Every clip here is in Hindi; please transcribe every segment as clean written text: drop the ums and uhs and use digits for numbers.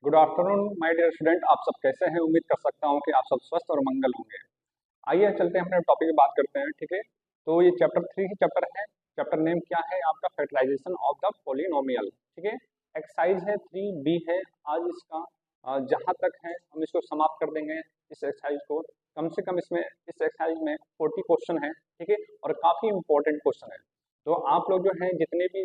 Good afternoon my dear student. आप सब कैसे हैं? उम्मीद कर सकता हूं कि आप सब स्वस्थ और मंगल होंगे। आइए चलते हैं अपने टॉपिक पे बात करते हैं। ठीक है, तो ये चैप्टर 3 की चैप्टर है। चैप्टर नेम क्या है आपका? Factorization of the polynomial. ठीक है, एक्सरसाइज है 3B है आज इसका। जहां तक है हम इसको समाप्त कर देंगे इस एक्सरसाइज को। कम से कम इसमें इस एक्सरसाइज में 40 क्वेश्चन है। ठीक है, और काफी इंपॉर्टेंट क्वेश्चन है। तो आप लोग जो है जितने भी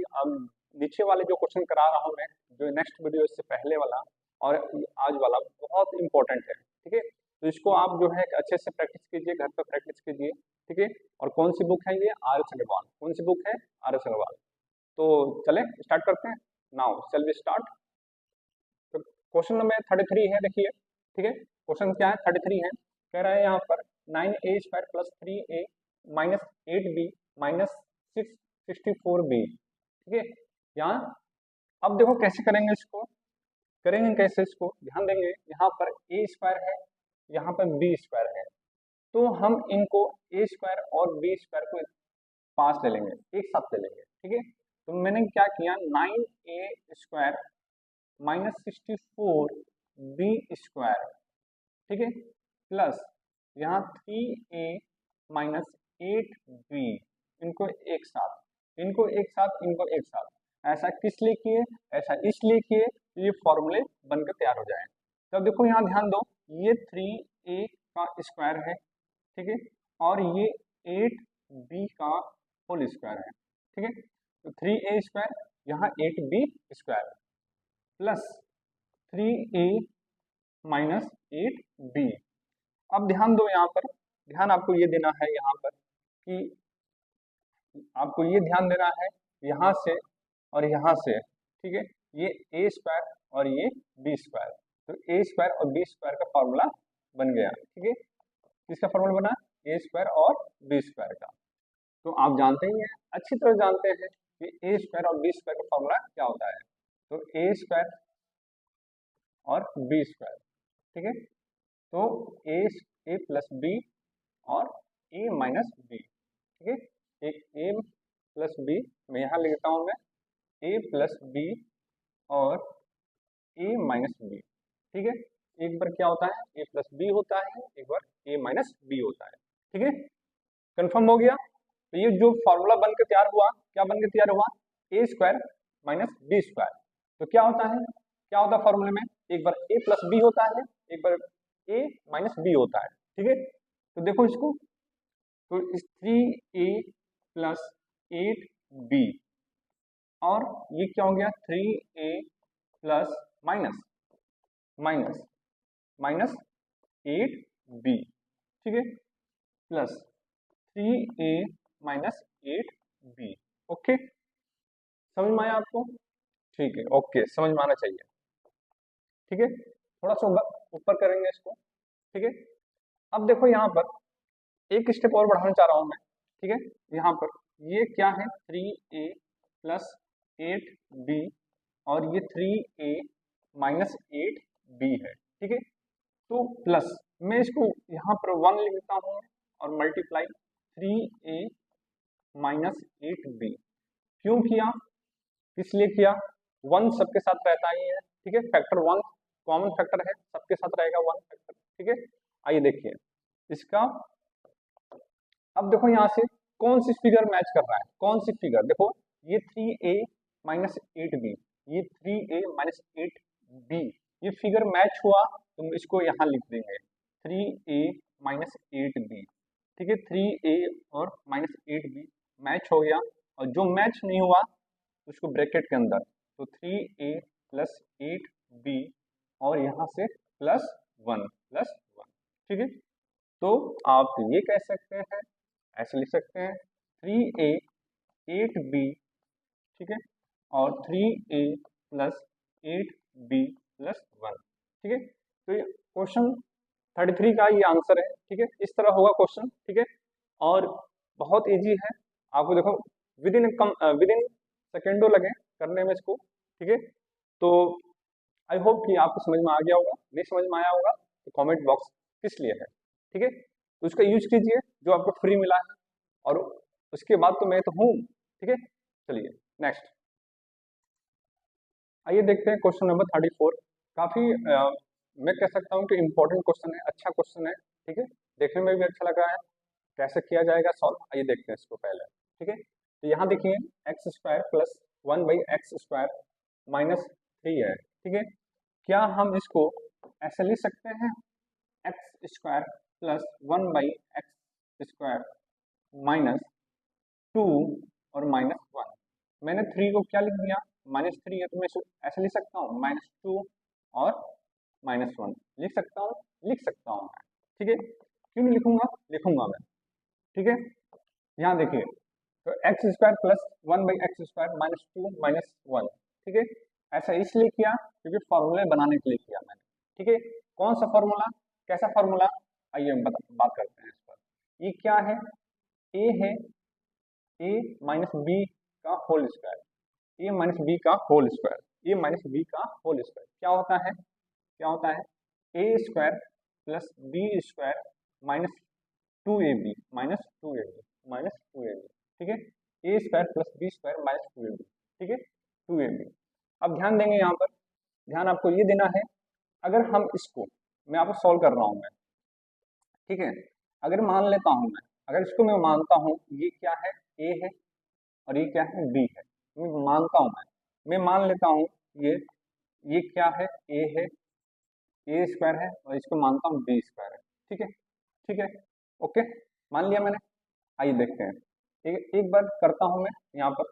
नीचे वाले जो क्वेश्चन करा रहा हूँ मैं, जो नेक्स्ट वीडियो इससे पहले वाला और आज वाला बहुत इंपॉर्टेंट है। ठीक है, तो इसको आप जो है अच्छे से प्रैक्टिस कीजिए, घर पर प्रैक्टिस कीजिए। ठीक है, और कौन सी बुक है? ये आर एस अग्रवाल। कौन सी बुक है? R S Agarwal. तो चले स्टार्ट करते हैं। Now shall we start. तो क्वेश्चन नंबर 33 है, देखिए। ठीक है, क्वेश्चन क्या है? 33 है। कह रहा है यहाँ पर 9a² plus 3a minus 8b minus 664b। ठीक है, यहाँ अब देखो कैसे करेंगे इसको। करेंगे कैसे इसको, ध्यान देंगे। यहाँ पर a² है, यहाँ पर b² है। तो हम इनको a² और b² को पास ले लेंगे, एक साथ ले लेंगे। ठीक है, तो मैंने क्या किया, 9a² माइनस 64b²। ठीक है, प्लस यहाँ 3a माइनस 8b। इनको एक साथ ऐसा किस लिए किए? ऐसा इसलिए किए ये फॉर्मूले बनकर तैयार हो जाए। तब देखो यहाँ ध्यान दो, ये 3a का स्क्वायर है। ठीक है, और ये 8b का होल स्क्वायर है। ठीक है, तो 3a² यहाँ 8b² plus 3a minus 8b। अब ध्यान दो यहाँ पर, ध्यान आपको ये देना है यहाँ पर कि आपको ये ध्यान देना है यहाँ से और यहाँ से। ठीक है, ये a² और ये b²। तो a² और b² का फॉर्मूला बन गया। ठीक है, किसका फॉर्मूला बना? a² और b² का। तो आप जानते ही हैं, अच्छी तरह जानते हैं कि a² और b² का फॉर्मूला क्या होता है। तो a² और b²। ठीक है, तो a प्लस b और a माइनस b। ठीक है, एक a प्लस b मैं यहाँ लिखता हूँ, मैं a प्लस b और a माइनस b। ठीक है, एक बार क्या होता है a प्लस b होता है, एक बार a माइनस b होता है। ठीक है, कंफर्म हो गया। तो ये जो फॉर्मूला बनकर तैयार हुआ, क्या बनकर तैयार हुआ? a² minus b²। तो क्या होता है, क्या होता है फॉर्मूले में? एक बार a प्लस b होता है, एक बार a माइनस b होता है। ठीक है, तो देखो इसको, तो इस 3a प्लस 8b और ये क्या हो गया? 3a plus minus minus minus 8b। ठीक है, plus 3a minus 8b। Okay, समझ में आया आपको? ठीक है, ओके, समझ में आना चाहिए। ठीक है, थोड़ा सा ऊपर करेंगे इसको। ठीक है, अब देखो यहाँ पर एक स्टेप और बढ़ाना चाह रहा हूँ मैं। ठीक है, यहाँ पर ये क्या है? 3a प्लस 8b और ये 3a माइनस 8b है। ठीक है, तो प्लस मैं इसको यहाँ पर 1 लिख देता हूँ और मल्टीप्लाई 3a माइनस 8b। क्यों किया, किस लिए किया? 1 सबके साथ रहता ही है। ठीक है, फैक्टर 1 कॉमन फैक्टर है, सबके साथ रहेगा 1 फैक्टर। ठीक है, आइए देखिए इसका। अब देखो यहाँ से कौन सी फिगर मैच कर रहा है, कौन सी फिगर? देखो ये 3a माइनस 8b, ये 3a माइनस 8b, ये फिगर मैच हुआ तो इसको यहाँ लिख देंगे 3a माइनस 8b। ठीक है, 3a और माइनस 8b मैच हो गया, और जो मैच नहीं हुआ उसको ब्रैकेट के अंदर, तो 3a प्लस 8b और यहाँ से प्लस 1 प्लस 1। ठीक है, तो आप ये कह सकते हैं, ऐसे लिख सकते हैं 3a 8b। ठीक है, और 3a प्लस 8b प्लस 1। ठीक है, तो ये क्वेश्चन 33 का ये आंसर है। ठीक है, इस तरह होगा क्वेश्चन। ठीक है, और बहुत इजी है। आपको देखो विद इन सेकेंडों लगे करने में इसको। ठीक है, तो आई होप कि आपको समझ में आ गया होगा। नहीं समझ में आया होगा तो कमेंट बॉक्स किस लिए है। ठीक है, तो उसका यूज कीजिए जो आपको फ्री मिला है, और उसके बाद तो मैं तो हूँ। ठीक है, चलिए नेक्स्ट आइए देखते हैं क्वेश्चन नंबर 34। काफी मैं कह सकता हूँ कि इम्पोर्टेंट क्वेश्चन है, अच्छा क्वेश्चन है, ठीक है, देखने में भी अच्छा लग रहा है। कैसे किया जाएगा सॉल्व, आइए देखते हैं इसको पहले। ठीक है, तो यहाँ देखिए एक्स स्क्वायर प्लस 1/x² -3 है। ठीक है, क्या हम इसको ऐसे लिख सकते हैं, एक्स स्क्वायर प्लस 1/x² -2 और -1। मैंने 3 को क्या लिख दिया, -3 है, तो मैं इसको ऐसे लिख सकता हूँ, -2 और -1 लिख सकता हूँ, लिख सकता हूँ मैं। ठीक है, क्यों नहीं लिखूंगा, लिखूंगा मैं। ठीक है, यहाँ देखिए, तो एक्स स्क्वायर प्लस 1/x² -2 -1। ठीक है, ऐसा इसलिए किया क्योंकि फॉर्मूले बनाने के लिए किया मैंने। ठीक है, कौन सा फॉर्मूला, कैसा फॉर्मूला, आइए हम बात करते हैं इस पर। ये क्या है, ए है, ए माइनस बी का whole square, A minus B का whole square, A minus B का होल स्क्वायर क्या होता है, क्या होता है, A square plus B square -2ab -2ab। ठीक है, A square plus B square -2ab। ठीक है, 2ab। अब ध्यान देंगे यहाँ पर, ध्यान आपको ये देना है, अगर हम इसको, मैं आपको सॉल्व कर रहा हूँ मैं, ठीक है, अगर मान लेता हूँ मैं, अगर इसको मैं मानता हूँ ये क्या है, ए है और ये क्या है, बी है, मैं मानता हूँ मैं मान लेता हूँ ये क्या है, ए है, ए स्क्वायर है, और इसको मानता हूँ बी स्क्वायर है। ठीक है, ठीक है, ओके, मान लिया मैंने। आइए देखते हैं, एक बार करता हूँ मैं यहाँ पर।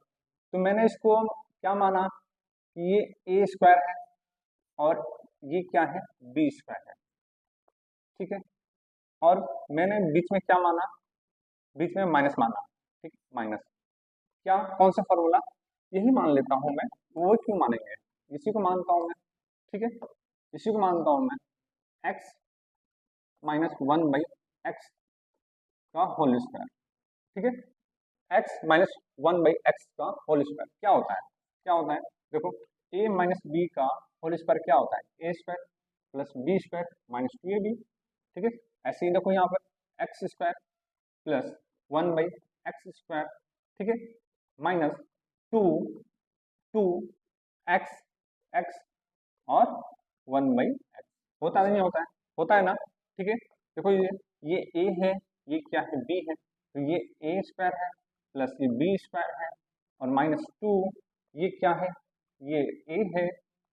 तो मैंने इसको क्या माना कि ये ए स्क्वायर है और ये क्या है, बी स्क्वायर है। ठीक है, और मैंने बीच में क्या माना, बीच में माइनस माना। ठीक, माइनस, क्या, कौन सा फॉर्मूला, यही मान लेता हूँ मैं, वो क्यों मानेंगे, इसी को मानता हूँ मैं। ठीक है, इसी को मानता हूँ मैं, x -1/x का होल स्क्वायर। ठीक है, x -1/x का होल स्क्वायर क्या होता है, क्या होता है, देखो, a माइनस बी का होल स्क्वायर क्या होता है, a square plus B square -2ab। ठीक है, ऐसे ही देखो यहाँ पर एक्स स्क्वायर प्लस 1/x²। ठीक है, माइनस 2 एक्स एक्स और 1/x होता है, नहीं होता है, होता है ना। ठीक है, देखो ये a है, ये क्या है, b है, तो ये a स्क्वायर है प्लस ये b स्क्वायर है और -2, ये क्या है, ये a है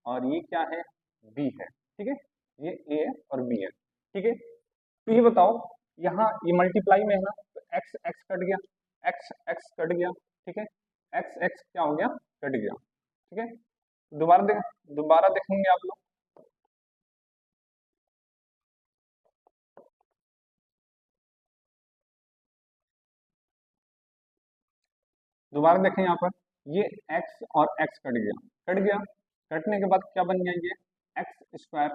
और ये क्या है, b है। ठीक है, ये a और b है। ठीक है, तो ये बताओ, यहाँ ये मल्टीप्लाई में है ना, तो एक्स एक्स कट गया, एक्स एक्स कट गया। ठीक है, एक्स एक्स क्या हो गया, कट गया। ठीक है, दोबारा देखेंगे आप लोग, दोबारा देखें यहाँ पर, ये x और x कट गया, कट गया, कटने के बाद क्या बन गया, ये एक्स स्क्वायर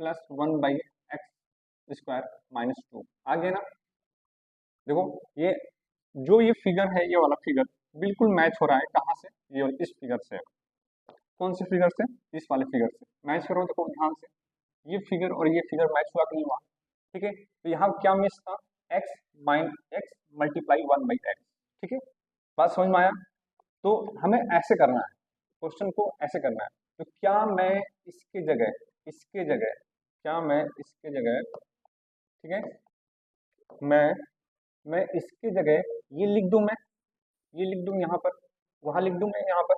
प्लस 1/x² -2 आ गया ना। देखो, ये जो ये फिगर है, ये वाला फिगर बिल्कुल मैच हो रहा है, कहाँ से, ये इस फिगर से, कौन से फिगर से, इस वाले फिगर से मैच करो, देखो ध्यान से, ये फिगर और ये फिगर मैच हुआ कि नहीं हुआ। ठीक है, तो यहाँ क्या मिस था, x मल्टीप्लाई 1/x। ठीक है, बात समझ में आया। तो हमें ऐसे करना है, क्वेश्चन को ऐसे करना है, तो क्या मैं इसके जगह, इसके जगह, क्या मैं इसके जगह, ठीक है, मैं मैं इसके जगह ये लिख दूं, मैं ये लिख दूं यहाँ पर, वहां लिख दूं मैं यहाँ पर,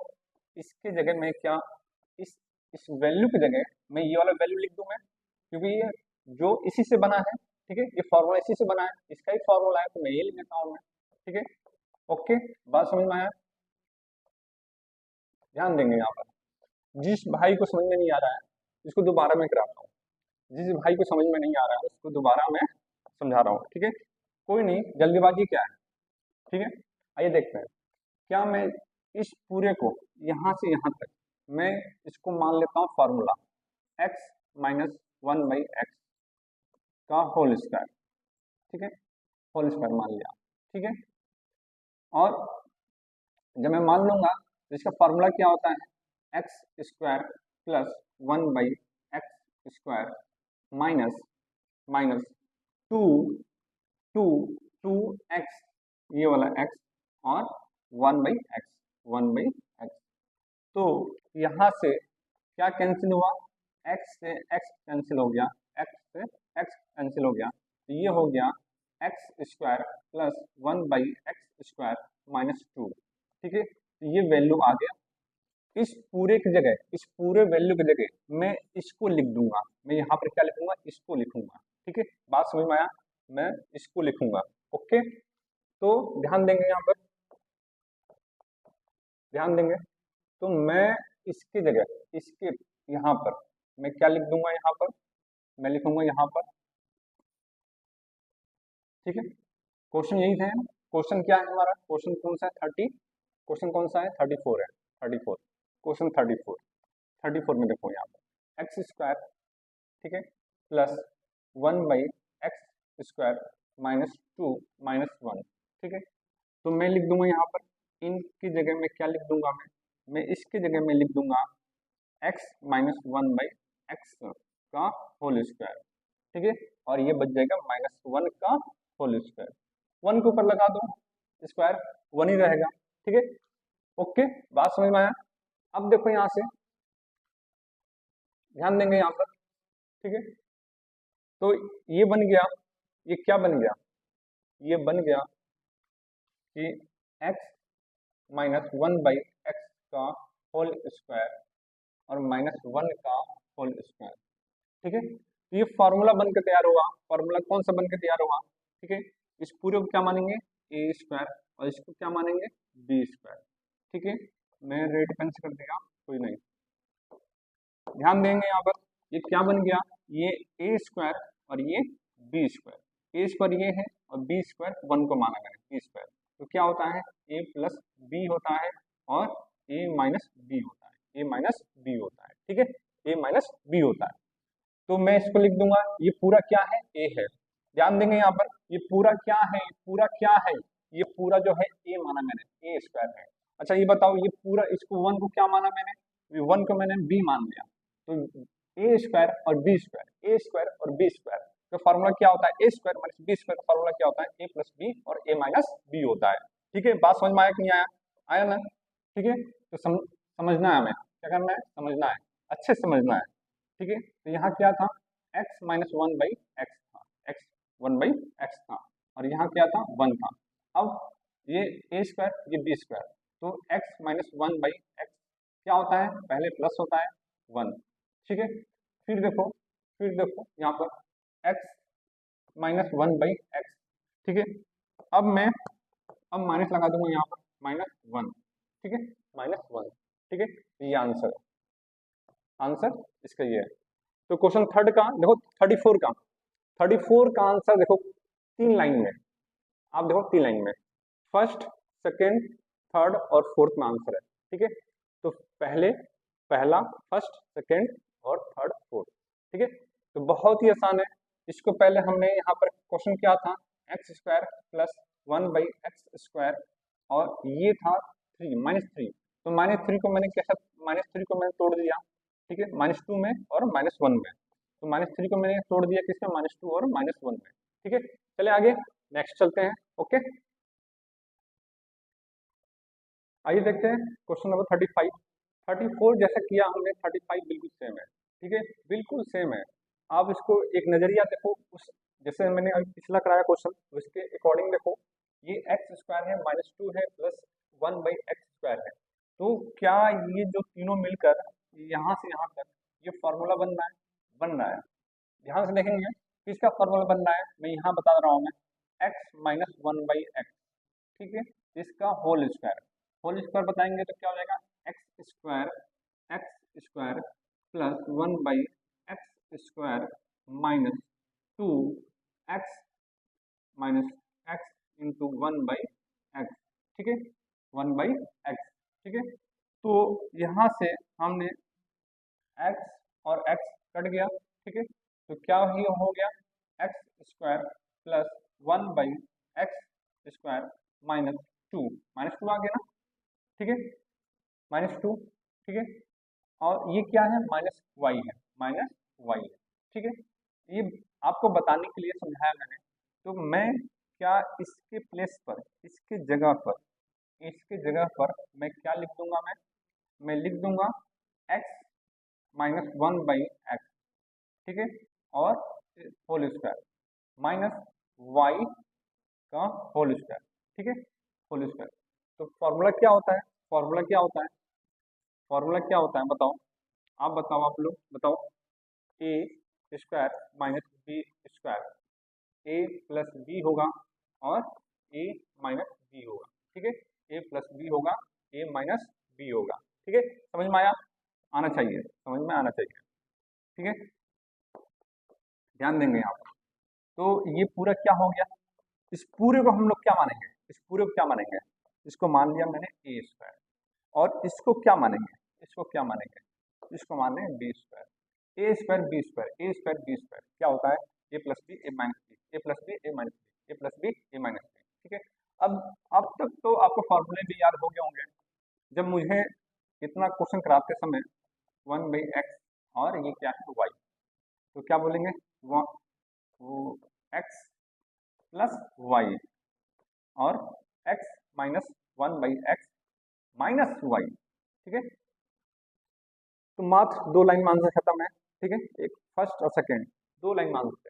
इसके जगह मैं क्या, इस इस वैल्यू की जगह मैं ये वाला वैल्यू लिख दूं मैं, क्योंकि ये जो इसी से बना है। ठीक है, ये फॉर्मूला इसी से बना है, इसका ही फॉर्मूला है, तो मैं ये लिख देता हूँ मैं। ठीक है, ओके, बात समझ में आया। ध्यान देंगे यहाँ पर, जिस भाई को समझ में नहीं आ रहा है इसको दोबारा मैं कराता हूँ, जिस भाई को समझ में नहीं आ रहा है उसको दोबारा मैं समझा रहा हूँ। ठीक है, कोई नहीं, जल्दीबाजी क्या है। ठीक है, आइए देखते हैं, क्या मैं इस पूरे को यहाँ से यहाँ तक मैं इसको मान लेता हूँ फॉर्मूला, x -1/x का होल स्क्वायर। ठीक है, होल स्क्वायर मान लिया। ठीक है, और जब मैं मान लूंगा तो इसका फॉर्मूला क्या होता है, X square plus 1/x² minus minus two two two X, ये वाला x और 1/x, 1/x। तो यहाँ से क्या कैंसिल हुआ, एक्स से एक्स कैंसिल हो गया, एक्स से एक्स कैंसिल हो गया, तो ये हो गया एक्स स्क्वायर प्लस 1/x² -2। ठीक है, तो ये वैल्यू आ गया। इस पूरे की जगह, इस पूरे वैल्यू की जगह मैं इसको लिख दूंगा, मैं यहाँ पर क्या लिखूंगा, इसको लिखूंगा। ठीक है, बात समझ में आया, मैं इसको लिखूंगा। ओके, तो ध्यान देंगे यहाँ पर, ध्यान देंगे, तो मैं इसकी जगह, इसके यहाँ पर मैं क्या लिख दूंगा, यहाँ पर मैं लिखूंगा यहाँ पर। ठीक है, क्वेश्चन यही था। क्वेश्चन क्या है हमारा, क्वेश्चन कौन सा है, 30, क्वेश्चन कौन सा है, 34 है, 34, क्वेश्चन 34। 34 में देखो यहाँ पर x², ठीक है, प्लस 1/x² -2 -1। ठीक है, तो मैं लिख दूंगा यहाँ पर, इनकी जगह में क्या लिख दूंगा, मैं इसकी जगह में लिख दूंगा x - 1/x का होल स्क्वायर। ठीक है, और ये बच जाएगा -1 का होल स्क्वायर। 1 के ऊपर लगा दो स्क्वायर, 1 ही रहेगा। ठीक है, ओके, बात समझ में आया। अब देखो यहाँ से ध्यान देंगे यहाँ पर। ठीक है, तो ये बन गया, ये क्या बन गया, ये बन गया कि x - 1/x का होल स्क्वायर और -1 का होल स्क्वायर। ठीक है, तो ये फॉर्मूला बनकर तैयार हुआ। फॉर्मूला कौन सा बनकर तैयार हुआ, ठीक है, इस पूरे को क्या मानेंगे, a² और इसको क्या मानेंगे, b²। ठीक है, मैं रेड पेन से कर दिया, कोई नहीं, ध्यान देंगे यहाँ पर, ये क्या बन गया, ये a² और ये b²। a² ये है और b² 1 को माना मैंने, b², तो क्या होता है, a + b होता है और a - b होता है, a - b होता है। ठीक है, a - b होता है, तो मैं इसको लिख दूंगा, ये पूरा क्या है, a है। ध्यान देंगे यहाँ पर, ये पूरा क्या है, पूरा क्या है, ये पूरा जो है a माना मैंने, a² है। अच्छा ये बताओ, ये पूरा, इसको 1 को क्या माना मैंने, 1 को मैंने b मान लिया, तो a² और b², a² और b² का फॉर्मूला क्या होता है, a² - b² का फॉर्मूला क्या होता है, a + b और a - b होता है। ठीक है, बात समझ में आया कि नहीं आया, आया ना। ठीक है, तो समझना है, हमें क्या करना है, समझना है, अच्छे से समझना है। ठीक है, तो यहाँ क्या था, x - 1/x था, x 1/x था, और यहाँ क्या था, 1 था। अब ये a², ये b², तो x - 1/x क्या होता है, पहले प्लस होता है 1। ठीक है, फिर देखो यहाँ पर x - 1/x। ठीक है, अब माइनस लगा दूंगा यहाँ पर, -1। ठीक है, -1। ठीक है, ये आंसर इसका ये है। तो क्वेश्चन थर्ड का देखो, 34 का आंसर देखो 3 लाइन में, आप देखो 3 लाइन में, फर्स्ट, सेकंड, थर्ड और फोर्थ में आंसर है। ठीक है, तो पहला, फर्स्ट, सेकंड और थर्ड, फोर्थ। ठीक है, तो बहुत ही आसान है। इसको पहले हमने यहाँ पर क्वेश्चन क्या था, x² + 1/x² और ये था 3 -3, तो -3 को मैंने कैसा, -3 को मैंने तोड़ दिया। ठीक है, -2 में और -1 में, तो -3 को मैंने तोड़ दिया किसमें, -2 और -1 में। ठीक है, चले आगे, नेक्स्ट चलते हैं। ओके, आइए देखते हैं क्वेश्चन नंबर 35। 34 जैसा किया हमने, 35 बिल्कुल सेम है। ठीक है, बिल्कुल सेम है। आप इसको एक नजरिया देखो, उस जैसे मैंने अभी पिछला कराया क्वेश्चन, उसके अकॉर्डिंग देखो, ये x² है, -2 है, प्लस 1/x² है, तो क्या ये जो तीनों मिलकर यहाँ से यहाँ तक ये फॉर्मूला बन रहा है। ध्यान से देखेंगे किसका फॉर्मूला बन रहा है, मैं यहाँ बता रहा हूँ, मैं x - 1/x। ठीक है, इसका होल स्क्वायर बताएंगे तो क्या हो जाएगा, x² plus 1/x² -2x x into 1/x। ठीक है, 1/x। ठीक है, तो यहाँ से हमने x और x कट गया। ठीक है, तो क्या ही हो गया, x² प्लस 1/x² -2, -2 आ गया ना। ठीक है, -2। ठीक है, और ये क्या है, -y है, -y है। ठीक है, ये आपको बताने के लिए समझाया मैंने, तो मैं क्या इसके प्लेस पर, इसके जगह पर मैं क्या लिख दूंगा, मैं लिख दूंगा x माइनस 1/x, ठीक है, और होल स्क्वायर माइनस y का होल स्क्वायर, ठीक है, होल स्क्वायर। तो फॉर्मूला क्या होता है, फॉर्मूला क्या होता है, फॉर्मूला क्या होता है बताओ, आप बताओ, आप लोग बताओ। ए square minus B square, A plus B होगा और ए माइनस बी होगा, ठीक है, ए प्लस बी होगा, ए माइनस बी होगा, ठीक है, समझ में आया, आना चाहिए, समझ में आना चाहिए, ठीक है, ध्यान देंगे यहाँ पर। तो ये पूरा क्या हो गया, इस पूरे को हम लोग क्या मानेंगे, इस पूरे को क्या मानेंगे, इसको मान लिया मैंने ए स्क्वायर, और इसको क्या मानेंगे, इसको क्या मानेंगे, इसको मान लें B square, A square B square, A square B square क्या होता है, A plus B A minus B, A plus B A minus B, A plus B A minus B, ठीक है। अब तक तो आपको फॉर्मूले भी याद हो गए होंगे। जब मुझे इतना क्वेश्चन कराते समय 1/x और ये क्या है y, तो क्या बोलेंगे, वो x प्लस y और x minus 1/x minus y, ठीक है। तो मात्र 2 लाइन मान से खत्म है, ठीक है, एक फर्स्ट और सेकंड 2 लाइन मान से।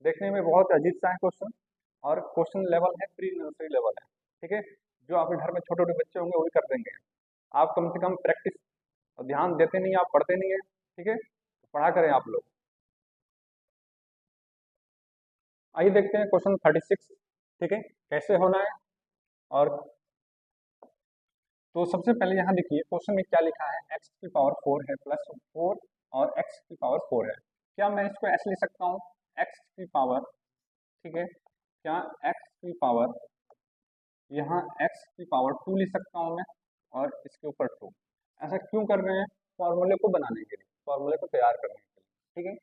देखने में बहुत अजीब सा है क्वेश्चन, और क्वेश्चन लेवल है प्री नर्सरी लेवल है, ठीक है, जो आपके घर में छोटे छोटे बच्चे होंगे वही कर देंगे। आप कम से कम प्रैक्टिस और ध्यान देते नहीं, आप पढ़ते नहीं है, ठीक है, तो पढ़ा करें आप लोग। आइए देखते हैं क्वेश्चन 36, ठीक है, कैसे होना है। और तो सबसे पहले यहाँ देखिए क्वेश्चन में क्या लिखा है, x की पावर 4 है प्लस 4 और x की पावर 4 है। क्या मैं इसको ऐसे लिख सकता हूँ, x की पावर, ठीक है, क्या x की पावर, यहाँ x की पावर 2 लिख सकता हूँ मैं, और इसके ऊपर 2। ऐसा क्यों कर रहे हैं, फॉर्मूले को बनाने के लिए, फॉर्मूले को तैयार करने के लिए, ठीक है,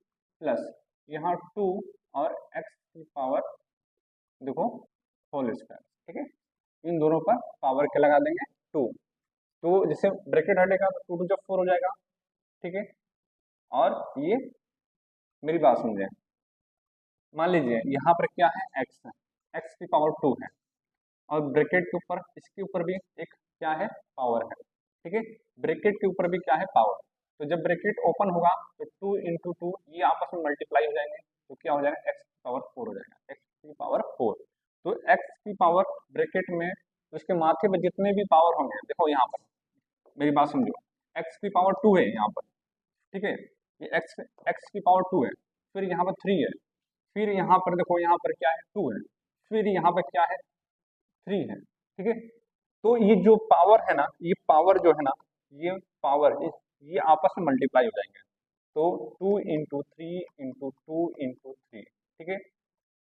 प्लस यहाँ 2 और x की पावर देखो होल स्क्वायर, ठीक है, इन दोनों पर पावर क्या लगा देंगे 2, तो जैसे ब्रैकेट हटेगा तो 2 2 4 हो जाएगा, ठीक है। और ये मेरी बात समझे, मान लीजिए यहाँ पर क्या है x है, x की पावर 2 है, और ब्रैकेट के ऊपर इसके ऊपर भी एक क्या है पावर है, ठीक है, ब्रैकेट के ऊपर भी क्या है पावर। तो जब ब्रैकेट ओपन होगा तो 2 × 2 ये आपस में मल्टीप्लाई हो जाएंगे, तो क्या हो जाएगा x की पावर 4 हो जाएगा, x की पावर 4। तो x की पावर ब्रैकेट में उसके माथे पर जितने भी पावर होंगे, देखो यहाँ पर मेरी बात समझो, x की पावर 2 है यहाँ पर, ठीक है, ये x की पावर 2 है, फिर यहाँ पर 3 है, फिर यहाँ पर देखो यहाँ पर क्या है 2 है, फिर यहाँ पर क्या है 3 है, ठीक है। तो ये जो पावर है ना, ये पावर जो है ना, ये पावर ये आपस में मल्टीप्लाई हो जाएंगे, तो 2 × 3 × 2 × 3, ठीक है,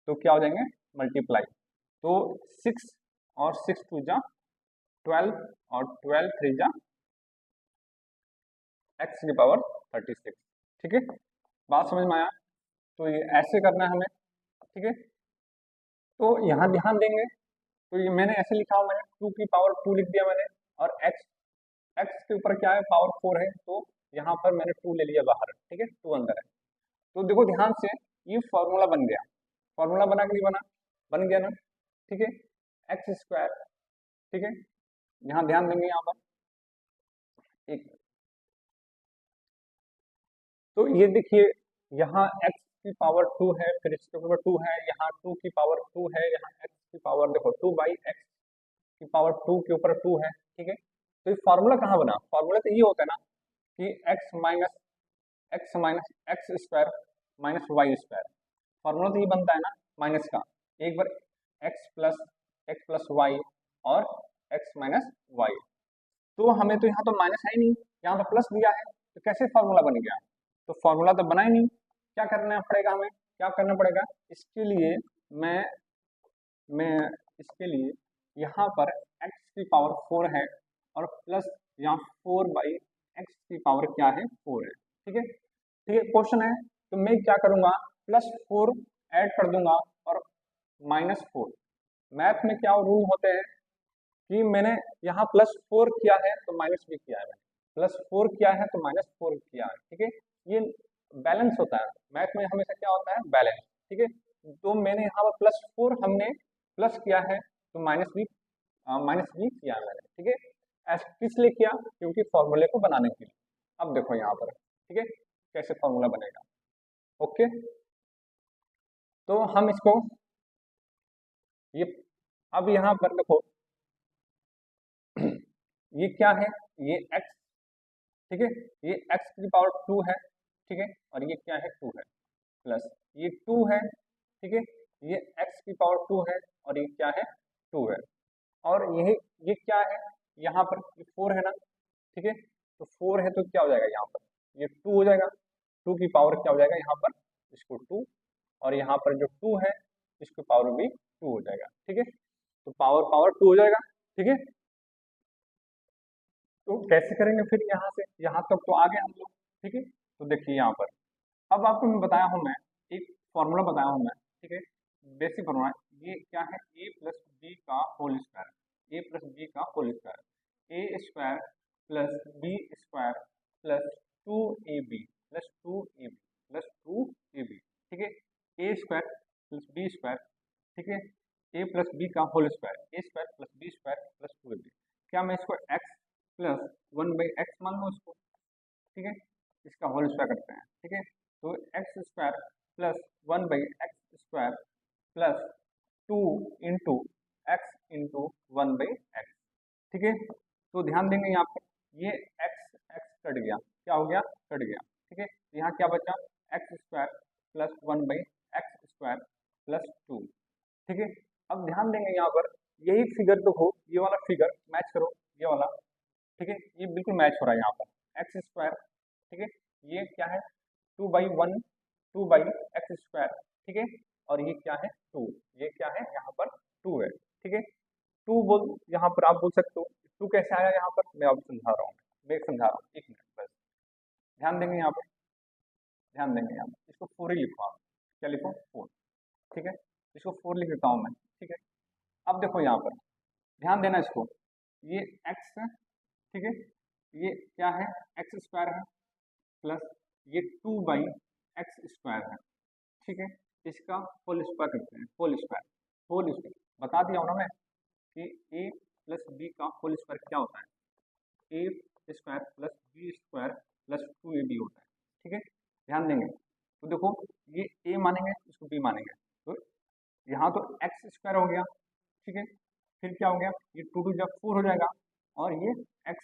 तो क्या हो जाएंगे मल्टीप्लाई, तो 6 और 6 2 जा 12 और 12 3 जा x की पावर 36, ठीक है, बात समझ में आया। तो ये ऐसे करना है हमें, ठीक है, तो यहाँ ध्यान देंगे, तो ये मैंने ऐसे लिखा हुआ, मैंने 2 की पावर 2 लिख दिया मैंने, और x के ऊपर क्या है पावर 4 है, तो यहाँ पर मैंने 2 ले लिया बाहर, ठीक है, 2 अंदर है। तो देखो ध्यान से, ये फॉर्मूला बन गया, फॉर्मूला बना कि नहीं बना, बन गया ना, ठीक है, एक्स स्क्वायर, ठीक है, यहाँ ध्यान देंगे यहाँ पर एक, तो ये देखिए यहाँ x की पावर 2 है, फिर इसके ऊपर 2 है, यहाँ 2 की पावर 2 है, यहाँ x की पावर देखो 2/x की पावर 2 के ऊपर 2 है, ठीक है। तो ये फार्मूला कहाँ बना, फार्मूला तो ये होता है ना कि x minus X square minus Y square, formula तो ये बनता है ना माइनस का, एक बार x प्लस वाई और x माइनस वाई, तो हमें तो यहाँ तो माइनस है ही नहीं, यहाँ तो प्लस दिया है, तो कैसे फार्मूला बन गया, तो फार्मूला तो बना ही नहीं। क्या करना पड़ेगा हमें, क्या करना पड़ेगा, इसके लिए मैं इसके लिए यहाँ पर x की पावर 4 है, और प्लस यहाँ 4/x की पावर क्या है 4 है, ठीक है, ठीक है, क्वेश्चन है, तो मैं क्या करूँगा +4 ऐड कर दूंगा और -4, मैथ में क्या रूल होते हैं कि मैंने यहाँ +4 किया है तो माइनस भी किया है, मैंने +4 किया है तो -4 किया है, ठीक है, ये बैलेंस होता है मैथ में, हमेशा क्या होता है बैलेंस, ठीक है। तो मैंने यहाँ पर +4 हमने प्लस किया है तो माइनस भी किया है मैंने, ठीक है, ऐसा किस लिए किया, क्योंकि फॉर्मूले को बनाने के लिए। अब देखो यहाँ पर, ठीक है, कैसे फॉर्मूला बनेगा। ओके, तो हम इसको ये अब यहाँ पर देखो ये क्या है, ये x, ठीक है, ये x की पावर 2 है, ठीक है, और ये क्या है 2 है, प्लस ये 2 है, ठीक है, ये x की पावर 2 है और ये क्या है 2 है, और ये क्या है यहाँ पर ये 4 है ना, ठीक है, तो 4 है तो क्या हो जाएगा यहाँ पर ये 2 हो जाएगा, 2 की पावर क्या हो जाएगा यहाँ पर इसको 2, और यहाँ पर जो 2 है इसकी पावर भी 2 हो जाएगा, ठीक है, तो पावर पावर 2 हो जाएगा, ठीक है। तो कैसे करेंगे फिर यहाँ से यहाँ तक तो आ गए हम लोग, ठीक है, तो देखिए यहाँ पर अब आपको मैं बताया हूँ, मैं एक फॉर्मूला बताया हूँ मैं, ठीक है, बेसिक फॉर्मूला, ये क्या है a प्लस बी का whole square, A plus B का whole square, A square plus B square plus 2ab plus 2ab plus 2ab, ठीक है, A square plus B square, ठीक है, ए प्लस बी का whole square, A square plus B square plus 2ab, क्या मैं इसको x प्लस 1/x मान लूँ इसको, ठीक है, इसका होल स्क्वायर करते हैं, ठीक है, तो x square plus 1/x² plus 2 into x into 1/x, ठीक है, तो ध्यान देंगे यहाँ पर ये x x कट गया, क्या हो गया कट गया, ठीक है, यहाँ क्या बचा x² प्लस 1/x² प्लस 2, ठीक है, अब ध्यान देंगे यहाँ पर यही फिगर देखो, ये वाला फिगर मैच करो, ये वाला, ठीक है, ये बिल्कुल मैच हो रहा है यहाँ पर x², ठीक है, ये क्या है 2/1 2/x², ठीक है, और ये क्या है 2, ये क्या है यहाँ पर 2 है, ठीक है, 2 बोल यहाँ पर आप बोल सकते हो 2 कैसे आया यहाँ पर, मैं आपको समझा रहा हूँ, मैं समझा रहा हूँ, एक मिनट बस ध्यान देंगे यहाँ पर, ध्यान देंगे यहाँ पर, इसको 4 ही लिखो आप, क्या लिखो 4, ठीक है, इसको 4 लिख देता हूँ मैं, ठीक है, अब देखो यहाँ पर ध्यान देना इसको, ये x है, ठीक है, ये क्या है x² है प्लस ये 2/x² है, ठीक है, इसका होल स्क्वायर करते हैं, होल स्क्वायर, होल स्क्वायर बता दिया हूँ ना मैं कि a प्लस बी का होल स्क्वायर क्या होता है, a square plus B square plus 2ab होता है, ठीक है, ध्यान देंगे, तो देखो ये a मानेंगे इसको b मानेंगे, तो यहाँ तो x² हो गया, ठीक है, फिर क्या हो गया ये 2 2 जब 4 हो जाएगा, और ये x,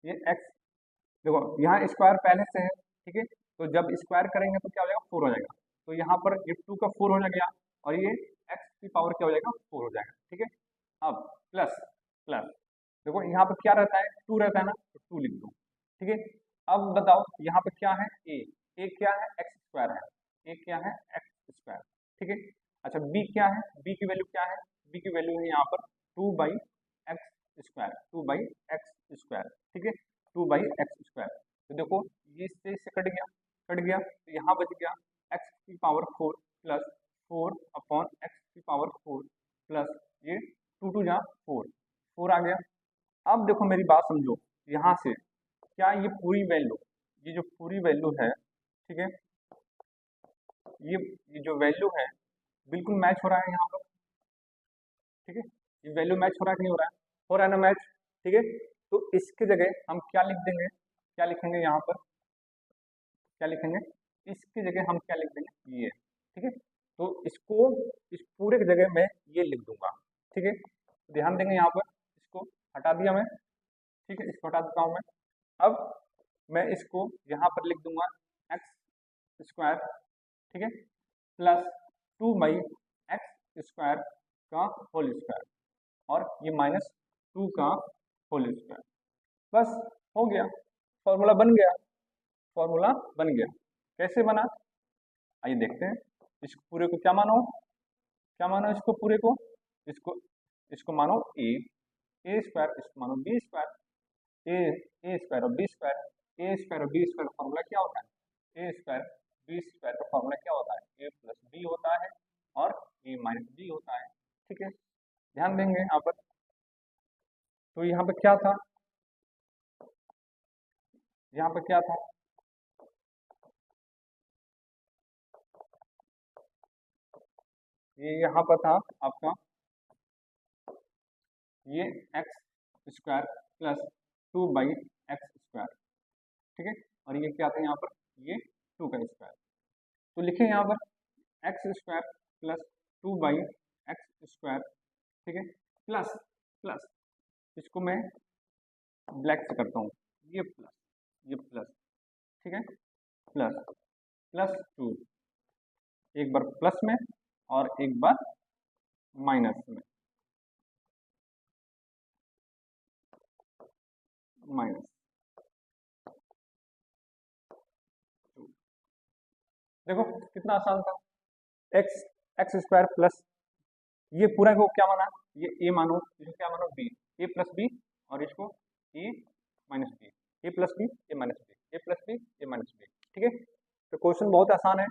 ये x देखो यहाँ स्क्वायर पहले से है, ठीक है, तो जब स्क्वायर करेंगे तो क्या हो जाएगा 4 हो जाएगा, तो यहाँ पर ये 2 का 4 हो जाएगा और ये x की पावर क्या हो जाएगा 4 हो जाएगा, ठीक है, अब प्लस प्लस देखो यहाँ पर क्या रहता है 2 रहता है ना, तो 2 लिख दो, ठीक है, अब बताओ यहाँ पर क्या है a क्या है x² है, a क्या है x², ठीक है, अच्छा b क्या है, b की वैल्यू क्या है, b की वैल्यू है यहाँ पर 2/x², 2/x², ठीक है, 2/x², तो देखो ये इससे कट गया तो यहाँ बच गया x की पावर 4 प्लस 4/x² प्लस ये 2 2 जा 4 आ गया। अब देखो मेरी बात समझो, यहाँ से क्या ये जो पूरी वैल्यू है, ठीक है, ये जो वैल्यू है बिल्कुल मैच हो रहा है यहाँ पर, ठीक है, ये वैल्यू मैच हो रहा है कि नहीं हो रहा है ना मैच, ठीक है, तो इसके जगह हम क्या लिख देंगे, क्या लिखेंगे यहाँ पर, क्या लिखेंगे, इसकी जगह हम क्या लिख देंगे ये, ठीक है, तो इसको इस पूरे की जगह मैं ये लिख दूंगा, ठीक है, ध्यान देंगे यहाँ पर इसको हटा दिया मैं, ठीक है, इसको हटा देता हूँ मैं, अब मैं इसको यहाँ पर लिख दूंगा x², ठीक है, प्लस 2/x² का होल स्क्वायर और ये -2 का होल स्क्वायर, बस हो गया, फॉर्मूला बन गया, फॉर्मूला बन गया, कैसे बना आइए देखते हैं, इस पूरे को क्या मानो, क्या मानो इसको पूरे को, इसको इसको मानो a स्क्वायर, इसको मानो b स्क्वायर, ए स्क्वायर और बी स्क्वायर, ए स्क्वायर और बी स्क्वायर का फॉर्मूला क्या होता है, ए स्क्वायर बी स्क्वायर का फॉर्मूला क्या होता है, ए प्लस बी होता है और ए माइनस बी होता है, ठीक है, ध्यान देंगे यहाँ पर, तो यहाँ पर क्या था, यहाँ पर क्या था, ये यहाँ पर था आपका ये x स्क्वायर प्लस 2/x², ठीक है। और ये क्या था यहाँ पर, ये 2 का स्क्वायर। तो लिखे यहाँ पर x² प्लस 2/x², ठीक है, प्लस प्लस इसको मैं ब्लैक से करता हूँ, ये प्लस, ठीक है, प्लस प्लस 2, एक बार प्लस में और एक बार माइनस में, माइनस 2। देखो कितना आसान था, x² प्लस ये पूरा को क्या माना, ये a मानो, इसको क्या मानो b, a प्लस b, और इसको a minus b, a plus b, a minus b, a plus b, a minus b, ठीक है। तो क्वेश्चन बहुत आसान है,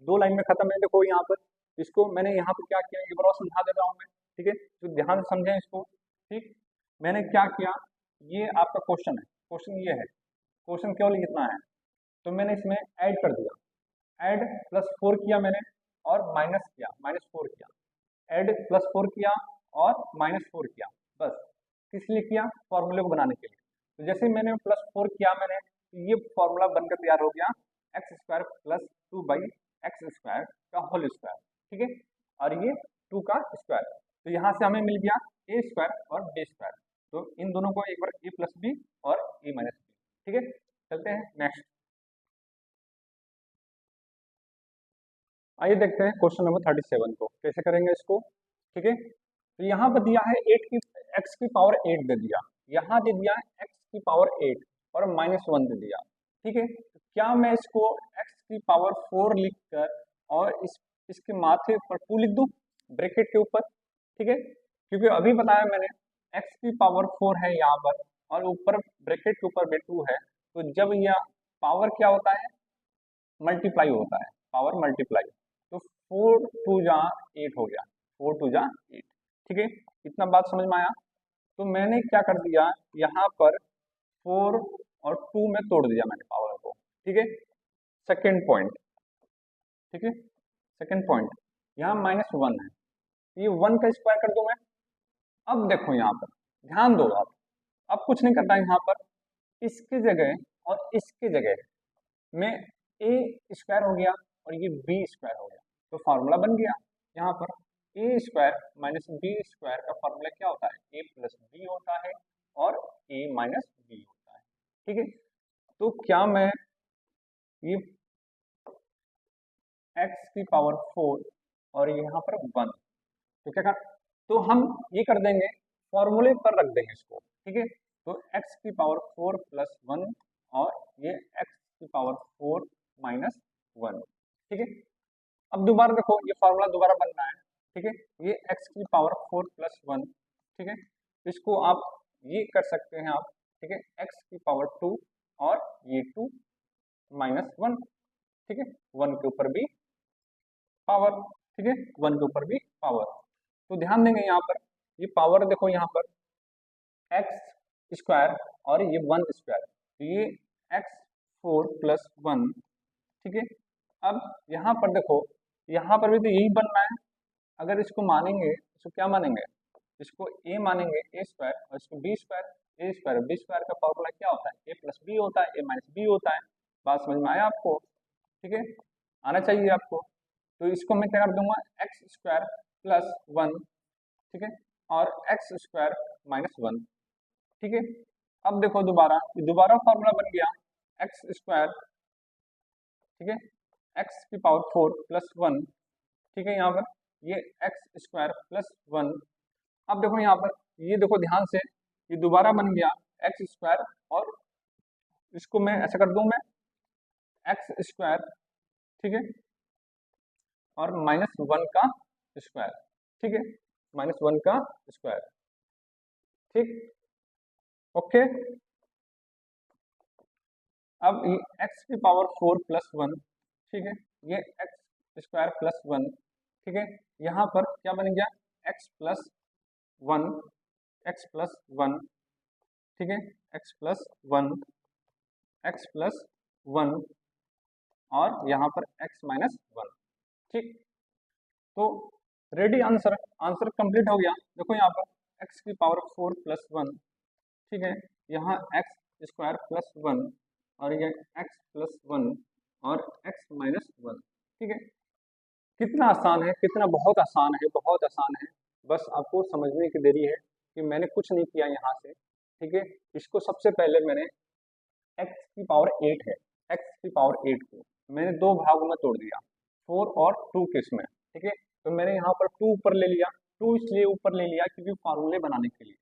2 लाइन में खत्म है। देखो यहाँ पर इसको मैंने यहाँ पर क्या किया, एक बार और समझा दे रहा हूँ मैं, ठीक है, तो ध्यान से समझें इसको। ठीक, मैंने क्या किया, ये आपका क्वेश्चन है, क्वेश्चन ये है, क्वेश्चन केवल इतना है, तो मैंने इसमें ऐड कर दिया, ऐड +4 किया मैंने, और माइनस किया, -4 किया, ऐड +4 किया और -4 किया, बस। किस लिए किया, फॉर्मूले को बनाने के लिए। तो जैसे मैंने +4 किया मैंने, तो ये फॉर्मूला बनकर तैयार हो गया x² प्लस 2/x² का होल स्क्वायर, ठीक है, और ये 2 का स्क्वायर। तो यहाँ से हमें मिल गया a² और b²। तो इन दोनों को एक बार a प्लस बी और a माइनस बी, ठीक है। चलते हैं नेक्स्ट, आइए देखते हैं क्वेश्चन नंबर 37 को कैसे करेंगे इसको, ठीक है। तो यहाँ पर दिया है 8 की x की पावर 8 दे दिया, यहाँ दे दिया x की पावर 8 और -1 दे दिया, ठीक है। तो क्या मैं इसको x की पावर 4 लिखकर और इसके माथे पर 2 लिख दूं ब्रैकेट के ऊपर, ठीक है, क्योंकि अभी बताया मैंने x की पावर 4 है यहाँ पर और ऊपर ब्रैकेट के ऊपर भी 2 है, तो जब यह पावर क्या होता है, मल्टीप्लाई होता है, पावर मल्टीप्लाई। तो 4 2 जा 8 हो गया, 4 2 जा 8, ठीक है, इतना बात समझ में आया। तो मैंने क्या कर दिया, यहाँ पर 4 और 2 में तोड़ दिया मैंने पावर को, ठीक है। सेकेंड पॉइंट, ठीक है, सेकेंड पॉइंट, यहाँ -1 है, ये 1 का स्क्वायर कर दूं मैं। अब देखो यहाँ पर ध्यान दो आप, अब कुछ नहीं करता यहाँ पर, इसके जगह और इसके जगह में a² हो गया और ये b² हो गया, तो फार्मूला बन गया। यहाँ पर a² माइनस b² का फार्मूला क्या होता है, a प्लस b होता है और a माइनस b होता है, ठीक है। तो क्या मैं ये x की पावर 4 और यहाँ पर 1, तो क्या कर, तो हम ये कर देंगे, फॉर्मूले पर रख देंगे इसको, ठीक है। तो x की पावर 4 प्लस 1 और ये x की पावर 4 माइनस 1, ठीक है। अब दोबारा देखो ये फार्मूला दोबारा बनना है, ठीक है, ये x की पावर 4 प्लस 1, ठीक है, इसको आप ये कर सकते हैं आप, ठीक है, x की पावर 2 और ये 2 माइनस 1, ठीक है, 1 के ऊपर भी पावर, ठीक है, 1 के ऊपर भी पावर। तो ध्यान देंगे यहाँ पर, ये पावर देखो यहाँ पर x² और ये 1², तो ये x4 प्लस 1, ठीक है। अब यहाँ पर देखो, यहाँ पर भी तो यही बनना है, अगर इसको मानेंगे, इसको क्या मानेंगे, इसको a मानेंगे a² और इसको b², a² b² का फॉर्मूला क्या होता है, a प्लस बी होता है, a माइनस बी होता है। बात समझ में आया आपको, ठीक है, आना चाहिए आपको। तो इसको मैं क्या कर दूंगा, x² प्लस 1, ठीक है, और x² माइनस 1, ठीक है। अब देखो दोबारा, ये दोबारा फॉर्मूला बन गया x², ठीक है, x की पावर 4 प्लस 1, ठीक है, यहाँ पर ये x² प्लस 1। अब देखो यहाँ पर, ये देखो ध्यान से, ये दोबारा बन गया x² और इसको मैं ऐसा कर दूं मैं x², ठीक है, और -1 का स्क्वायर, ठीक है, -1 का स्क्वायर, ठीक, ओके। अब ये x की पावर 4 प्लस 1, ठीक है, ये x² प्लस 1, ठीक है, यहाँ पर क्या बन गया x प्लस 1, x प्लस 1, ठीक है, x प्लस 1, x प्लस 1 और यहाँ पर x माइनस 1, ठीक। तो रेडी आंसर, आंसर कंप्लीट हो गया। देखो यहाँ पर x की पावर 4 प्लस 1, ठीक है, यहाँ एक्स स्क्वायर प्लस वन और ये एक्स प्लस वन और एक्स माइनस वन। ठीक है, कितना आसान है, कितना बहुत आसान है, बहुत आसान है। बस आपको समझने की देरी है कि मैंने कुछ नहीं किया यहाँ से। ठीक है, इसको सबसे पहले मैंने एक्स की पावर 8 है, एक्स की पावर 8 को मैंने दो भागों में तोड़ दिया, 4 और 2 के इसमें। ठीक है, तो मैंने यहाँ पर 2 ऊपर ले लिया, 2 इसलिए ऊपर ले लिया क्योंकि फार्मूले बनाने के लिए।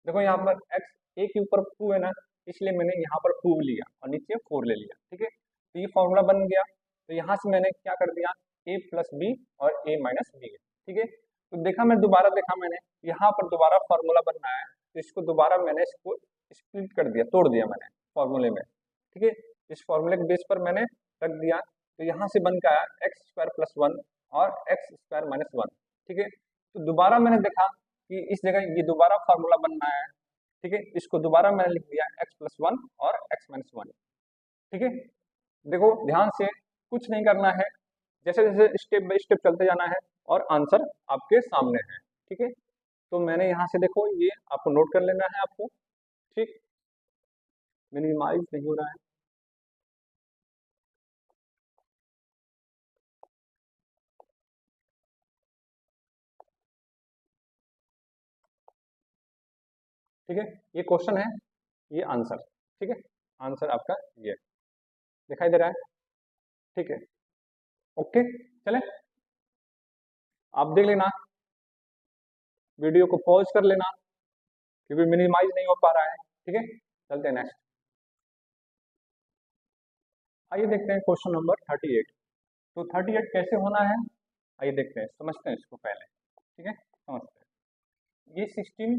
देखो यहाँ पर एक्स ए के ऊपर 2 है ना, इसलिए मैंने यहाँ पर 2 लिया और नीचे 4 ले लिया। ठीक है, तो ये फॉर्मूला बन गया। तो यहाँ से मैंने क्या कर दिया, ए प्लस बी और ए माइनस बी है। ठीक है, तो देखा मैं दोबारा देखा मैंने यहाँ पर दोबारा फॉर्मूला बनना है, तो इसको दोबारा मैंने इसको स्प्लिट कर दिया, तोड़ दिया मैंने फॉर्मूले में। ठीक है, इस फॉर्मूले के बेस पर मैंने रख दिया, तो यहाँ से बन के आया एक्स स्क्वायर प्लस वन और एक्स स्क्वायर माइनस वन। ठीक है, तो दोबारा मैंने देखा कि इस जगह ये दोबारा फार्मूला बनना है। ठीक है, इसको दोबारा मैंने लिख दिया एक्स प्लस वन और एक्स माइनस वन। ठीक है, देखो ध्यान से, कुछ नहीं करना है, जैसे जैसे स्टेप बाय स्टेप चलते जाना है और आंसर आपके सामने है। ठीक है, तो मैंने यहाँ से देखो ये आपको नोट कर लेना है आपको। ठीक, मिनिमाइज नहीं हो रहा है। ठीक है, ये क्वेश्चन है, ये आंसर। ठीक है, आंसर आपका ये दिखाई दे रहा है। ठीक है, ओके, चले आप देख लेना, वीडियो को पॉज कर लेना क्योंकि मिनिमाइज नहीं हो पा रहा है। ठीक है, चलते हैं नेक्स्ट। आइए देखते हैं क्वेश्चन नंबर 38। तो 38 कैसे होना है, आइए देखते हैं, समझते हैं इसको पहले। ठीक है, समझते हैं। ये 16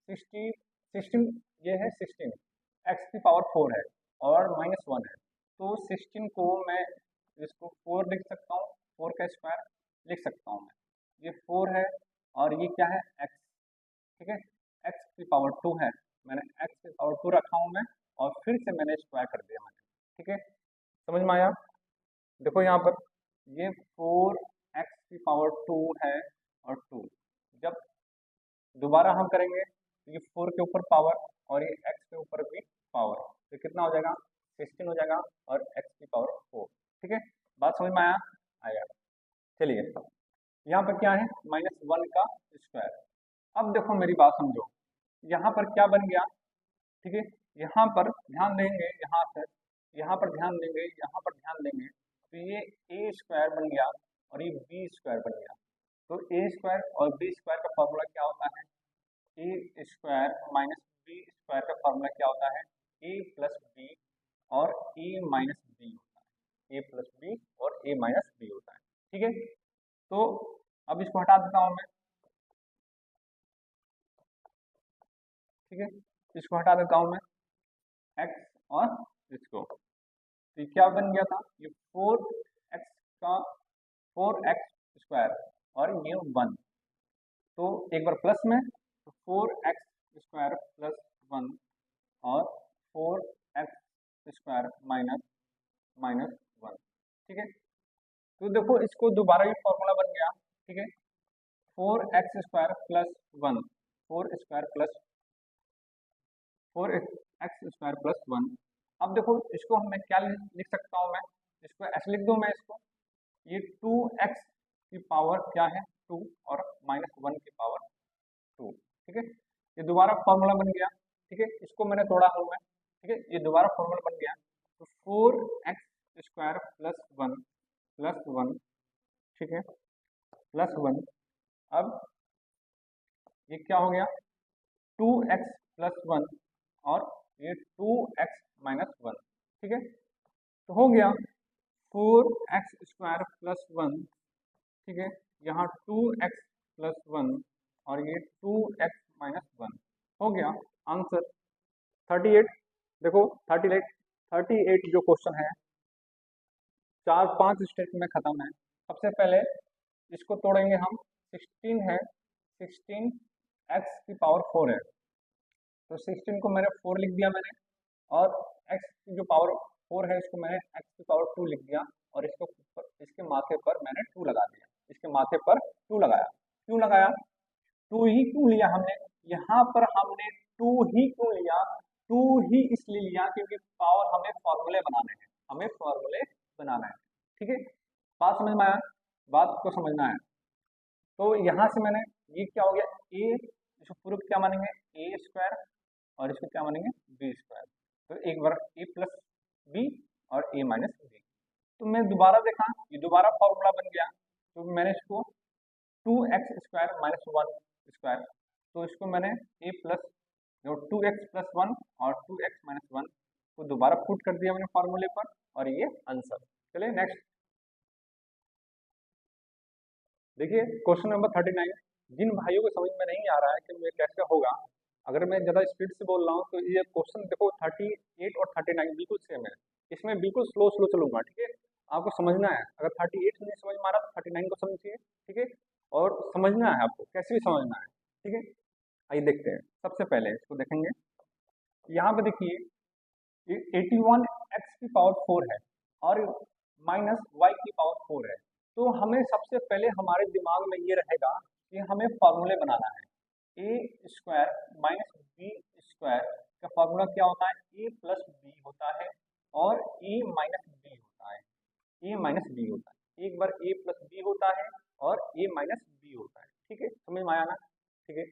60 16 ये है 16, एक्स की पावर 4 है और माइनस वन है। तो 16 को मैं इसको 4 लिख सकता हूँ, 4 का स्क्वायर लिख सकता हूँ मैं। ये 4 है और ये क्या है, एक्स। ठीक है, एक्स की पावर 2 है, मैंने एक्स की पावर 2 रखा हूँ मैं और फिर से मैंने स्क्वायर कर दिया मैंने। ठीक है, समझ में आया। देखो यहाँ पर ये 4 एक्स की पावर 2 है और 2, जब दोबारा हम करेंगे तो ये 4 के ऊपर पावर और ये एक्स के ऊपर भी पावर, तो कितना हो जाएगा, 16 हो जाएगा और एक्स की पावर 4। ठीक है, बात समझ में आया, आया। चलिए यहाँ पर क्या है, माइनस वन का स्क्वायर। अब देखो मेरी बात समझो, यहाँ पर क्या बन गया। ठीक है, यहाँ पर ध्यान देंगे, यहाँ से यहाँ पर ध्यान देंगे, यहाँ पर ध्यान देंगे, तो ये ए स्क्वायर बन गया और ये बी स्क्वायर बन गया। तो ए स्क्वायर और बी स्क्वायर का फॉर्मूला क्या होता है, A square minus B square का फॉर्मूला क्या होता है, ए प्लस बी और ए माइनस बी होता है, ए प्लस बी और ए माइनस बी होता है। ठीक है, तो अब इसको हटा देता हूँ मैं। ठीक है, इसको हटा देता हूँ मैं, एक्स और इसको, तो ये क्या बन गया था, ये 4 एक्स का 4 एक्स स्क्वायर और ये 1, तो एक बार प्लस में, तो 4 एक्स स्क्वायर प्लस 1 और 4 एक्स स्क्वायर माइनस माइनस 1। ठीक है, तो देखो इसको दोबारा ये फॉर्मूला बन गया। ठीक है, 4 x square plus 1, 4 x square plus 1। अब देखो इसको मैं क्या लिख सकता हूँ, मैं इसको ऐसे लिख दूँ मैं इसको, ये 2 एक्स की पावर क्या है 2 और माइनस 1 की पावर 2। ठीक है, ये दोबारा फॉर्मूला बन गया। ठीक है, इसको मैंने तोड़ा हूँ मैं। ठीक है, ये दोबारा फॉर्मूला बन गया, तो 4 एक्स स्क्वायर प्लस 1 ठीक है, प्लस 1। अब ये क्या हो गया, 2 एक्स प्लस 1 और ये 2 एक्स माइनस 1। ठीक है, तो हो गया 4 एक्स स्क्वायर प्लस 1। ठीक है, यहाँ 2 एक्स प्लस 1 और ये 2 एक्स माइनस 1 हो गया आंसर 38। देखो 38 जो क्वेश्चन है 4-5 स्टेप में खत्म है। सबसे पहले इसको तोड़ेंगे हम, 16 है, 16 एक्स की पावर 4 है, तो 16 को मैंने 4 लिख दिया मैंने, और एक्स की जो पावर 4 है इसको मैंने एक्स की पावर 2 लिख दिया और इसको इसके माथे पर मैंने 2 लगा दिया, इसके माथे पर 2 लगाया। क्यों लगाया, 2 ही क्यों लिया हमने, यहाँ पर हमने टू ही क्यों लिया, टू ही इसलिए लिया क्योंकि पावर हमें फॉर्मूले बनाने हैं, हमें फॉर्मूले बनाना है। ठीक है, बात समझ में आया, बात को समझना है। तो यहाँ से मैंने ये क्या हो गया, ए इसको पूरा क्या मानेंगे ए स्क्वायर और इसको क्या मानेंगे बी स्क्वायर। तो एक बार ए प्लस बी और ए माइनस बी। तो मैं दोबारा देखा, ये दोबारा फॉर्मूला बन गया। तो मैंने इसको 2x² माइनस 1 स्क्वायर, तो इसको मैंने ए प्लस 2x+1 और 2x-1 को दोबारा पुट कर दिया मैंने फॉर्मूले पर, और ये आंसर। चलिए नेक्स्ट देखिए क्वेश्चन नंबर 39। जिन भाइयों को समझ में नहीं आ रहा है कि ये कैसे होगा, अगर मैं ज़्यादा स्पीड से बोल रहा हूँ तो ये क्वेश्चन देखो 38 और 39 बिल्कुल सेम है। इसमें बिल्कुल स्लो स्लो चलूंगा, ठीक है, आपको समझना है। अगर 38 नहीं समझ में आ रहा तो 39 को समझिए, ठीक है, और समझना है आपको, कैसे भी समझना है, ठीक है। आइए देखते हैं, सबसे पहले इसको देखेंगे। यहाँ पे देखिए ये 81x⁴ है और माइनस y⁴ है। तो हमें सबसे पहले हमारे दिमाग में ये रहेगा कि हमें फॉर्मूले बनाना है। a² माइनस बी स्क्वायर का फॉर्मूला क्या होता है, a प्लस बी होता है और a माइनस बी होता है, a माइनस बी होता है। एक बार a प्लस बी होता है और a माइनस बी होता है, ठीक है, समझ में आया ना, ठीक है।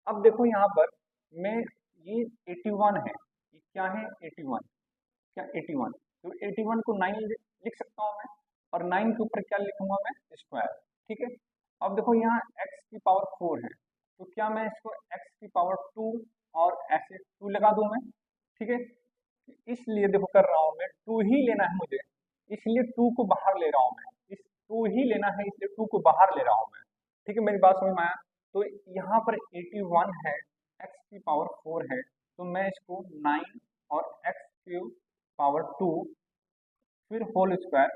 अब देखो यहाँ पर मैं ये 81 है, ये क्या है 81, क्या 81, तो 81 को 9 लिख सकता हूँ मैं, और 9 के ऊपर क्या लिखूंगा मैं स्क्वायर, ठीक है। अब देखो यहाँ x⁴ है, तो क्या मैं इसको x⁴ 2 और ऐसे 2 लगा दूं मैं, ठीक है। इसलिए देखो कर रहा हूँ मैं, 2 ही लेना है मुझे, इसलिए 2 को बाहर ले रहा हूँ मैं, इस 2 ही लेना है इसलिए 2 को बाहर ले रहा हूँ मैं, ठीक है, मेरी बात समझ में आया। तो यहाँ पर 81 है, x⁴ है, तो मैं इसको 9 और x⁴ 2 फिर होल स्क्वायर,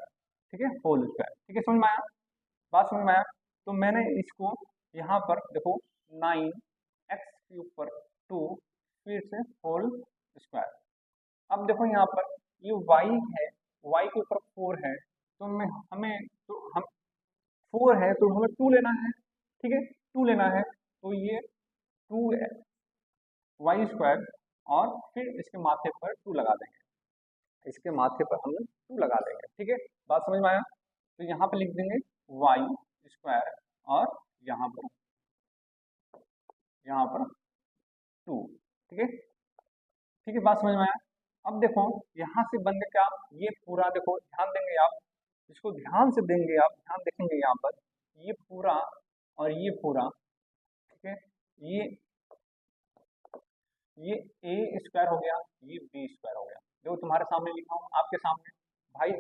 ठीक है, होल स्क्वायर, ठीक है, समझ में आया, बात समझ में आया। तो मैंने इसको यहाँ पर देखो 9x⁴ 2 फिर से होल स्क्वायर। अब देखो यहाँ पर ये y है, y के ऊपर 4 है, तो मैं हमें तो हम 4 है तो हमें 2 लेना है, ठीक है, 2 लेना है, तो ये 2y² और फिर इसके माथे पर 2 लगा देंगे, इसके माथे पर हम 2 लगा देंगे, ठीक है, बात समझ में आया। तो यहाँ पर लिख देंगे y² और यहाँ पर 2, ठीक है, ठीक है, बात समझ में आया। अब देखो यहाँ से बन गया क्या, ये पूरा देखो ध्यान देंगे आप, इसको ध्यान से देंगे आप, ध्यान देखेंगे यहाँ पर ये पूरा और ये पूरा, ठीक है, ये a² हो गया, ये b² हो गया। देखो तुम्हारे सामने लिखा हूँ, आपके सामने भाई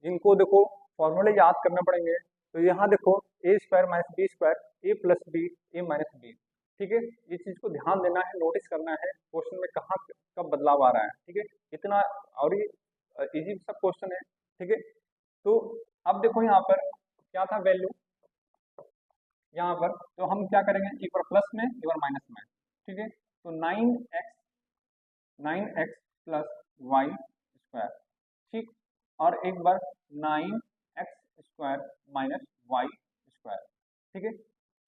जिनको देखो फॉर्मूले याद करने पड़ेंगे, तो यहाँ देखो a² minus b² a plus B a minus B, ठीक है, ये चीज को ध्यान देना है, नोटिस करना है क्वेश्चन में कहाँ कब बदलाव आ रहा है, ठीक है, इतना और ये इजी सब क्वेश्चन है, ठीक है। तो अब देखो यहाँ पर क्या था वैल्यू, यहाँ पर तो हम क्या करेंगे, एक बार प्लस में एक बार माइनस में, ठीक है, तो 9x + y², ठीक, और एक बार 9x² माइनस y², ठीक है।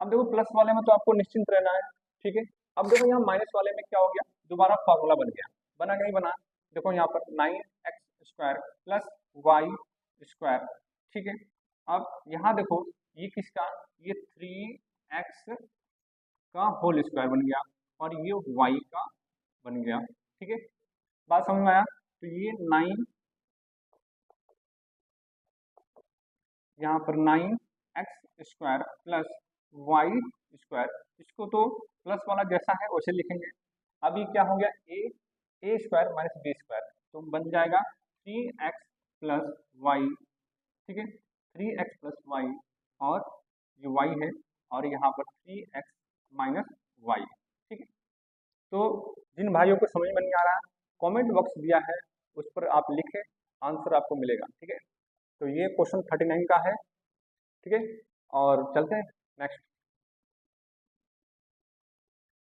अब देखो प्लस वाले में तो आपको निश्चिंत रहना है, ठीक है। अब देखो यहाँ माइनस वाले में क्या हो गया, दोबारा फॉर्मूला बन गया, बना कि नहीं बना, देखो यहाँ पर 9x² + y², ठीक है। अब यहाँ देखो ये किसका, ये 3x का होल स्क्वायर बन गया और ये y का बन गया, ठीक है, बात समझ में आया। तो ये 9 यहाँ पर 9x² + y², इसको तो प्लस वाला जैसा है वैसे लिखेंगे। अब ये क्या हो गया a² माइनस b², तो बन जाएगा 3x + y, ठीक है, 3x + y और ये y है और यहाँ पर 3x माइनस y, ठीक है। तो जिन भाइयों को समझ में नहीं आ रहा, कमेंट बॉक्स दिया है उस पर आप लिखें, आंसर आपको मिलेगा, ठीक है। तो ये क्वेश्चन 39 का है, ठीक है, और चलते हैं नेक्स्ट।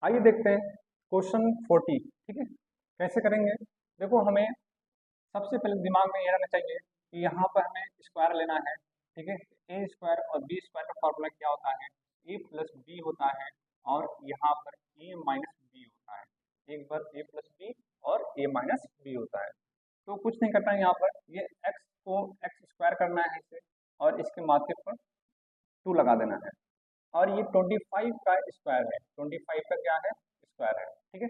आइए देखते हैं क्वेश्चन 40, ठीक है, कैसे करेंगे। देखो हमें सबसे पहले दिमाग में ये रहना चाहिए कि यहाँ पर हमें स्क्वायर लेना है, ठीक है, a² और b² का फॉर्मूला क्या होता है, a + b होता है और यहाँ पर a माइनस बी होता है, एक बार a प्लस बी और a माइनस बी होता है। तो कुछ नहीं करना है यहाँ पर, ये x को x स्क्वायर करना है इसे, और इसके माथे पर 2 लगा देना है। और ये 25 का स्क्वायर है, 25 का क्या है, स्क्वायर है, ठीक है।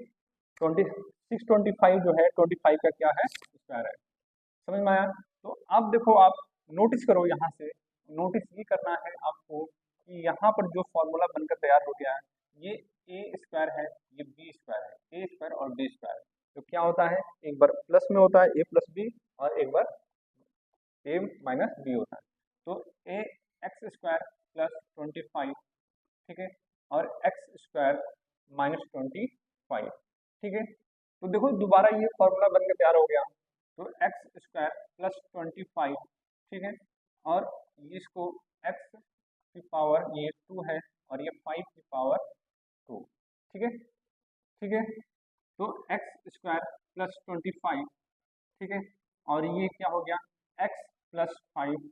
625 जो है 25 का क्या है, स्क्वायर है। समझ में आया? तो अब देखो, आप नोटिस करो, यहाँ से नोटिस ये करना है आपको कि यहाँ पर जो फॉर्मूला बनकर तैयार हो गया है, ये ए स्क्वायर है, ये बी स्क्वायर है, ए स्क्वायर और बी स्क्वायर। तो क्या होता है, एक बार प्लस में होता है ए प्लस बी, और एक बार ए माइनस बी होता है। तो ए एक्स स्क्वायर प्लस 25, ठीक है, और एक्स स्क्वायर माइनस 25, ठीक है। तो देखो दोबारा ये फॉर्मूला बनकर तैयार हो गया। तो एक्स स्क्वायर प्लस 25, ठीक है, और इसको एक्स की पावर ये 2 है, और ये 5 की पावर 2, ठीक है, ठीक है। तो एक्स स्क्वायर प्लस 25, ठीक है, और ये क्या हो गया, एक्स प्लस 5,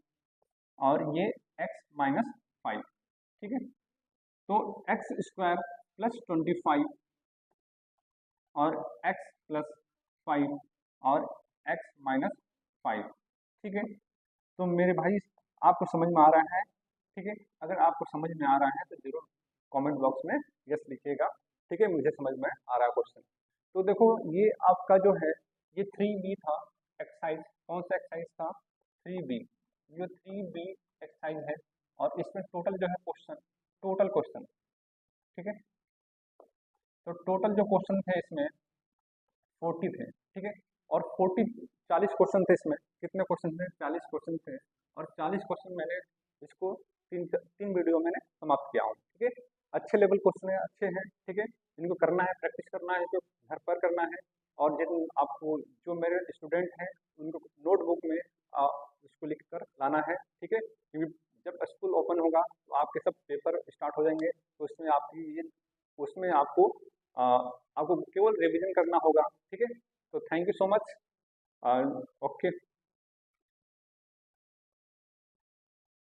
और ये एक्स माइनस 5, ठीक है। तो एक्स स्क्वायर प्लस 25 और एक्स प्लस 5 और एक्स माइनस 5, ठीक है। तो मेरे भाई आपको समझ में आ रहा है, ठीक है। अगर आपको समझ में आ रहा है तो जरूर कमेंट बॉक्स में यस लिखिएगा, ठीक है, मुझे समझ में आ रहा है क्वेश्चन। तो देखो ये आपका जो है ये 3B था एक्सरसाइज, कौन सा एक्सरसाइज था, 3B। ये 3B एक्सरसाइज है, और इसमें टोटल जो है क्वेश्चन, टोटल क्वेश्चन, ठीक है। तो टोटल जो क्वेश्चन थे इसमें 40 थे, ठीक है, और 40 क्वेश्चन थे इसमें। कितने क्वेश्चन थे, 40 क्वेश्चन थे, और 40 क्वेश्चन मैंने इसको तीन वीडियो मैंने समाप्त किया हूँ, ठीक है। अच्छे लेवल क्वेश्चन है, अच्छे हैं, ठीक है। इनको करना है, प्रैक्टिस करना है, जो घर पर करना है। और जिन आपको जो मेरे स्टूडेंट हैं उनको नोटबुक में इसको लिख कर लाना है, ठीक है, क्योंकि जब स्कूल ओपन होगा तो आपके सब पेपर स्टार्ट हो जाएंगे। तो उसमें आपकी ये उसमें आपको केवल रिवीजन करना होगा, ठीक है। तो thank you so much, okay.